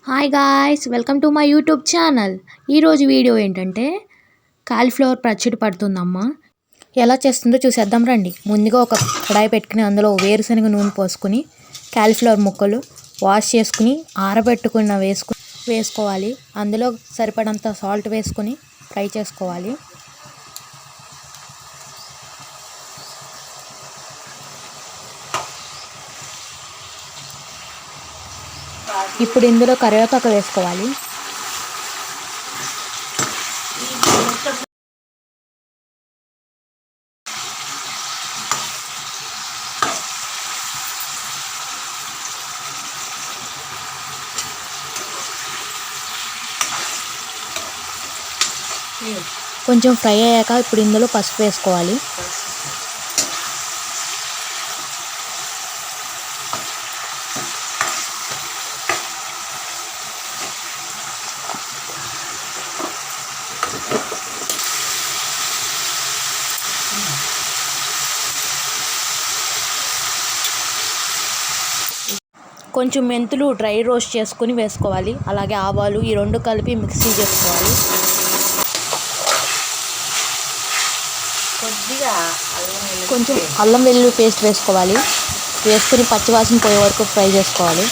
Hi guys, welcome to my YouTube channel. ఈరోజు video ఏంటంటే cauliflower పచ్చడి పడుతుందమ్మ. ఎలా చేస్తుందో చూసేద్దాం రండి. ముందుగా ఒక కడాయి పెట్టుకుని అందులో వేరుశనగ నూనె పోసుకొని కాలీఫ్లవర్ ముక్కలు వాష్ చేసుకుని ఆరబెట్టుకున్న వేసుకోవాలి. అందులో సరిపడంత సాల్ట్ వేసుకొని ఫ్రై చేసుకోవాలి. ఇప్పుడు ఇందులో కరివేపాకు వేసుకోవాలి. కొంచెం ఫ్రై అయ్యాక ఇప్పుడు ఇందులో పసుపు వేసుకోవాలి. కొంచెం మెంతులు డ్రై రోస్ట్ చేసుకుని వేసుకోవాలి. అలాగే ఆవాలు ఈ రెండు కలిపి మిక్సీ చేసుకోవాలి. కొంచెం అల్లం వెల్లుల్లి పేస్ట్ వేసుకోవాలి. వేసుకుని పచ్చివాసన పోయే వరకు ఫ్రై చేసుకోవాలి.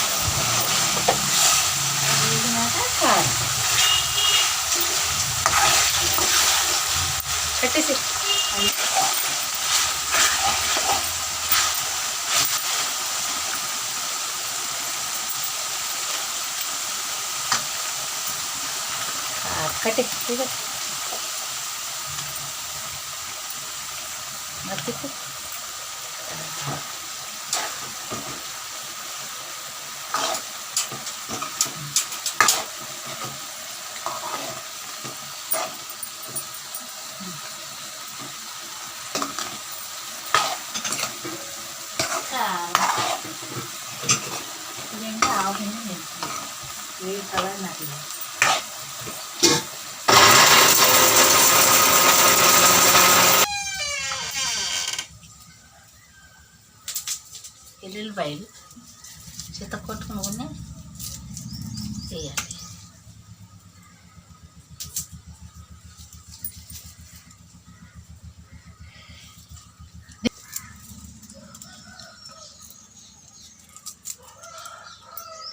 ఎల్లుల్లిపాయలు చిత్త కొట్టుకుని వేయాలి.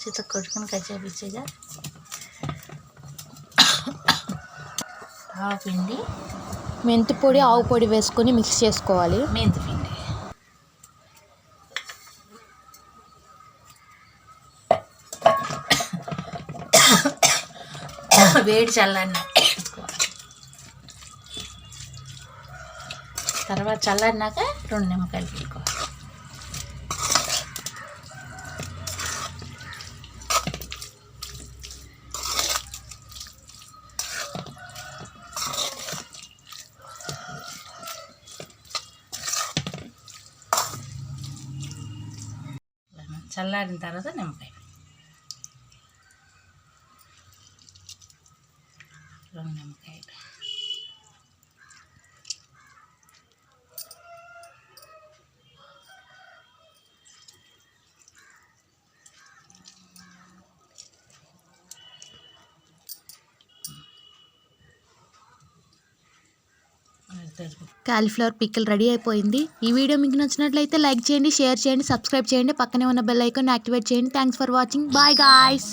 చిత్త కొట్టుకుని కచ్చాపిచ్చగా ఆవు పిండి, మెంతి పొడి, ఆవు పొడి వేసుకొని మిక్స్ చేసుకోవాలి. మెంతి పిండి వేడి చల్లారిన తర్వాత చల్లారినాక 2 నిమ్మకాయలు పెట్టుకోవాలి. చల్లారిన తర్వాత నిమ్మకాయ 2 నిమ్మకాయలు. కాలీఫ్లవర్ పికిల్ రెడీ అయిపోయింది. ఈ వీడియో మీకు నచ్చినట్లయితే లైక్ చేయండి, షేర్ చేయండి, సబ్స్క్రైబ్ చేయండి. పక్కనే ఉన్న బెల్ ఐకాన్ యాక్టివేట్ చేయండి. Thanks for watching. Bye guys.